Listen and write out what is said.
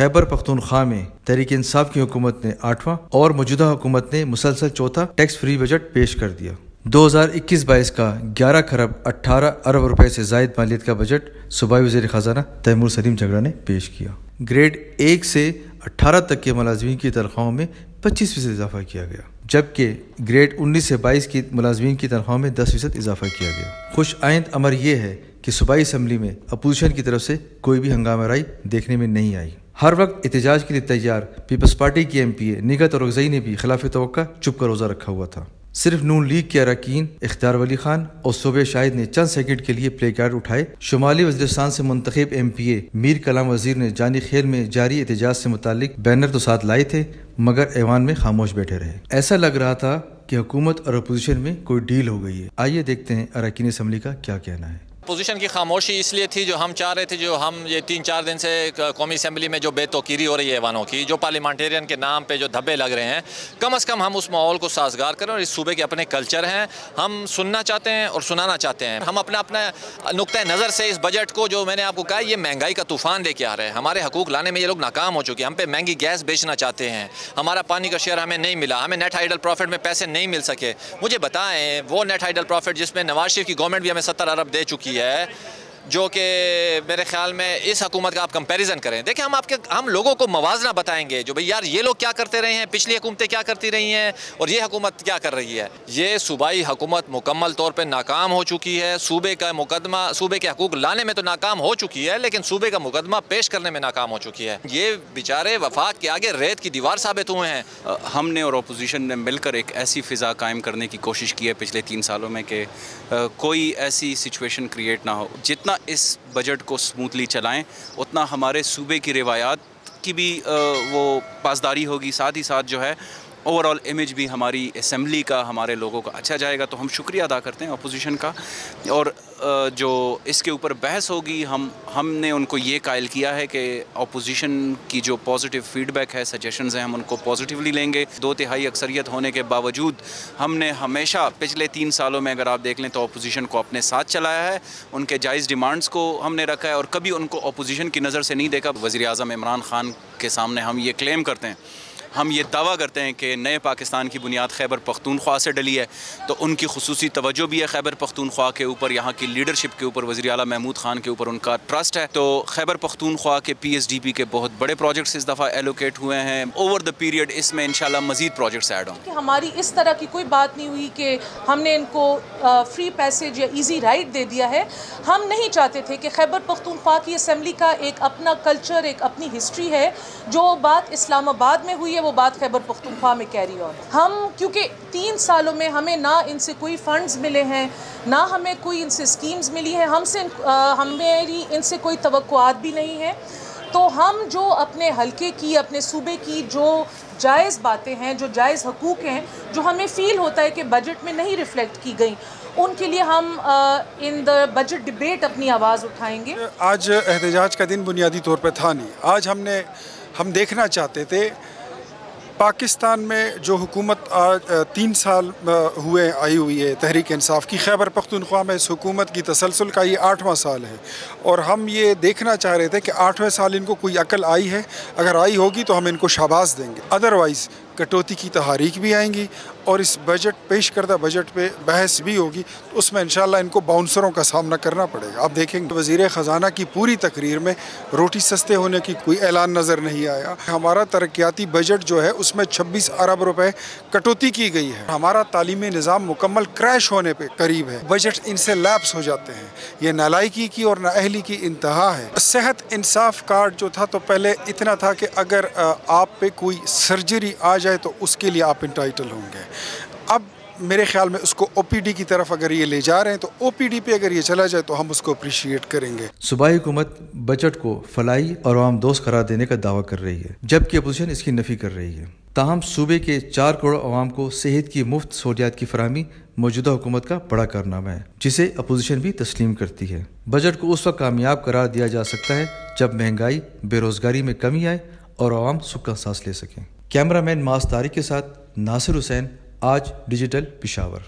خیبر پختونخوا میں تحریک انصاف کی حکومت نے 8واں اور موجودہ حکومت نے مسلسل چوتھا ٹیکس فری بجٹ پیش کر دیا۔ 2021-22 کا 11 خرب 18 ارب روپے سے زائد مالیت کا بجٹ صوبائی وزیر خزانہ تیمور سلیم جھگڑا نے پیش کیا۔ گریڈ 1 سے 18 تک کے ملازمین کی تنخواہوں میں 25% اضافہ کیا گیا، جبکہ گریڈ 19 سے 22 کی ملازمین کی تنخواہوں میں 10% اضافہ کیا گیا۔ خوش آئند امر یہ ہے کہ صوبائی اسمبلی میں اپوزیشن کی طرف سے کوئی بھی ہنگامہ آرائی دیکھنے میں نہیں آئی۔ ہر وقت احتجاج کے لیے تیار پیپلز پارٹی کی ایم پی اے نگہت اورکزئی نے بھی خلاف توقع چپ کا روزہ رکھا ہوا تھا۔ صرف نون لیگ کے اراکین اختیار ولی خان اور صوبے شاہد نے چند سیکنڈ کے لیے پلے کارڈ اٹھائے۔ شمالی وزیرستان سے منتخب ایم پی اے میر کلام وزیر نے جانی خیل میں جاری احتجاج سے متعلق بینر تو ساتھ لائے تھے، مگر ایوان میں خاموش بیٹھے رہے۔ ایسا لگ رہا تھا کہ حکومت اور اپوزیشن میں کوئی ڈیل ہو گئی ہے۔ آئیے دیکھتے ہیں اراکین اسمبلی کا کیا کہنا ہے۔ اپوزیشن کی خاموشی اس لیے تھی جو ہم چاہ رہے تھے، جو ہم یہ 3-4 دن سے قومی اسمبلی میں جو بے توقیری ہو رہی ہے ایوانوں کی، جو پارلیمنٹیرین کے نام پہ جو دھبے لگ رہے ہیں، کم از کم ہم اس ماحول کو سازگار کریں۔ اور اس صوبے کے اپنے کلچر ہیں، ہم سننا چاہتے ہیں اور سنانا چاہتے ہیں۔ ہم اپنا نقطۂ نظر سے اس بجٹ کو، جو میں نے آپ کو کہا یہ مہنگائی کا طوفان لے کے آ رہے ہیں، ہمارے حقوق لانے میں یہ لوگ ناکام ہو چکے ہیں۔ ہم پہ مہنگی گیس بیچنا چاہتے ہیں، ہمارا پانی کا شیئر ہمیں نہیں ملا، ہمیں نیٹ ہائیڈل پروفٹ میں پیسے نہیں مل سکے۔ مجھے بتائیں وہ نیٹ ہائیڈل پروفٹ جس میں نواز شریف کی گورنمنٹ بھی ہمیں 70 ارب دے چکی ہے، جو کہ میرے خیال میں اس حکومت کا آپ کمپیریزن کریں، دیکھیں ہم لوگوں کو موازنہ بتائیں گے جو بھئی یار یہ لوگ کیا کرتے رہے ہیں، پچھلی حکومتیں کیا کرتی رہی ہیں اور یہ حکومت کیا کر رہی ہے۔ یہ صوبائی حکومت مکمل طور پہ ناکام ہو چکی ہے۔ صوبے کے حقوق لانے میں تو ناکام ہو چکی ہے، لیکن صوبے کا مقدمہ پیش کرنے میں ناکام ہو چکی ہے۔ یہ بیچارے وفاق کے آگے ریت کی دیوار ثابت ہوئے ہیں۔ ہم نے اور اپوزیشن نے مل کر ایک ایسی فضا قائم کرنے کی کوشش کی ہے پچھلے 3 سالوں میں کہ کوئی ایسی سچویشن کریٹ نہ ہو۔ جتنا اس بجٹ کو سموتھلی چلائیں اتنا ہمارے صوبے کی روایات کی بھی وہ پاسداری ہوگی، ساتھ ہی ساتھ جو ہے اوورآل امیج بھی ہماری اسمبلی کا، ہمارے لوگوں کا اچھا جائے گا۔ تو ہم شکریہ ادا کرتے ہیں اپوزیشن کا، اور جو اس کے اوپر بحث ہوگی ہم نے ان کو یہ قائل کیا ہے کہ اپوزیشن کی جو پازیٹیو فیڈ بیک ہے، سجیشنز ہیں، ہم ان کو پازیٹیولی لیں گے۔ 2/3 اکثریت ہونے کے باوجود ہم نے ہمیشہ پچھلے 3 سالوں میں اگر آپ دیکھ لیں تو اپوزیشن کو اپنے ساتھ چلایا ہے، ان کے جائز ڈیمانڈز کو ہم نے رکھا ہے اور کبھی ان کو اپوزیشن کی نظر سے نہیں دیکھا۔ وزیر اعظم عمران خان کے سامنے ہم یہ کلیم کرتے ہیں، ہم یہ دعویٰ کرتے ہیں کہ نئے پاکستان کی بنیاد خیبر پختونخوا سے ڈلی ہے، تو ان کی خصوصی توجہ بھی ہے خیبر پختونخوا کے اوپر، یہاں کی لیڈرشپ کے اوپر، وزیر اعلیٰ محمود خان کے اوپر ان کا ٹرسٹ ہے۔ تو خیبر پختونخوا کے PSDP کے بہت بڑے پروجیکٹس اس دفعہ ایلوکیٹ ہوئے ہیں اوور دا پیریڈ، اس میں انشاءاللہ مزید پروجیکٹس ایڈ ہوں گے۔ ہماری اس طرح کی کوئی بات نہیں ہوئی کہ ہم نے ان کو فری پیسیج یا ایزی رائٹ دے دیا ہے۔ ہم نہیں چاہتے تھے کہ خیبر پختونخوا کی اسمبلی کا ایک اپنا کلچر، ایک اپنی ہسٹری ہے، جو بات اسلام آباد میں ہوئی ہے وہ بات خیبر پختونخوا میں کیری آن۔ ہم کیونکہ 3 سالوں میں ہمیں نہ ان سے کوئی فنڈز ملے ہیں، نہ ہمیں کوئی ان سے سکیمز ملی ہیں، ہمیری ان سے کوئی توقعات بھی نہیں ہیں، تو ہم جو اپنے حلقے کی، اپنے صوبے کی جو جائز باتیں ہیں، جو جائز حقوق ہیں، جو ہمیں فیل ہوتا ہے کہ بجٹ میں نہیں ریفلیکٹ کی گئیں، ان کے لیے ہم ان دا بجٹ ڈیبیٹ اپنی آواز اٹھائیں گے۔ آج احتجاج کا دن بنیادی طور پہ تھا نہیں، آج ہم دیکھنا چاہتے تھے پاکستان میں جو حکومت آج 3 سال ہوئے آئی ہوئی ہے تحریک انصاف کی، خیبر پختونخوا میں اس حکومت کی تسلسل کا یہ 8واں سال ہے، اور ہم یہ دیکھنا چاہ رہے تھے کہ 8ویں سال ان کو کوئی عقل آئی ہے، اگر آئی ہوگی تو ہم ان کو شاباش دیں گے، ادروائز کٹوتی کی تحریک بھی آئیں گی اور اس پیش کردہ بجٹ پہ بحث بھی ہوگی، تو اس میں انشاءاللہ ان کو باؤنسروں کا سامنا کرنا پڑے گا۔ آپ دیکھیں گے وزیر خزانہ کی پوری تقریر میں روٹی سستے ہونے کی کوئی اعلان نظر نہیں آیا۔ ہمارا ترقیاتی بجٹ جو ہے اس میں 26 ارب روپے کٹوتی کی گئی ہے۔ ہمارا تعلیمی نظام مکمل کریش ہونے پہ قریب ہے، بجٹ ان سے لیپس ہو جاتے ہیں۔ یہ نالائکی کی اور نااہلی کی انتہا ہے۔ صحت انصاف کارڈ جو تھا تو پہلے اتنا تھا کہ اگر آپ پہ کوئی سرجری آ جائے تو اس کے لیے آپ انٹائٹل ہوں گے، اب میرے خیال میں اس کو OPD کی طرف اگر یہ لے جا رہے ہیں تو OPD پہ اگر یہ چلا جائے تو ہم اس کو اپریشیٹ کریں گے۔ صوبائی حکومت بجٹ کو فلاحی اور عوام دوست قرار دینے کا دعویٰ کر رہی ہے، جبکہ اپوزیشن اس کی نفی کر رہی ہے۔ تاہم صوبے کے 4 کروڑ عوام کو صحت کی مفت سہولیات کی فراہمی موجودہ حکومت کا بڑا کارنامہ ہے، جسے اپوزیشن بھی تسلیم کرتی ہے۔ بجٹ کو اس وقت کامیاب قرار دیا جا سکتا ہے جب مہنگائی، بے روزگاری میں کمی آئے اور عوام سکھ سانس لے سکیں۔ کیمرہ مین ماس طارق کے ساتھ ناصر حسین، آج ڈیجیٹل پشاور۔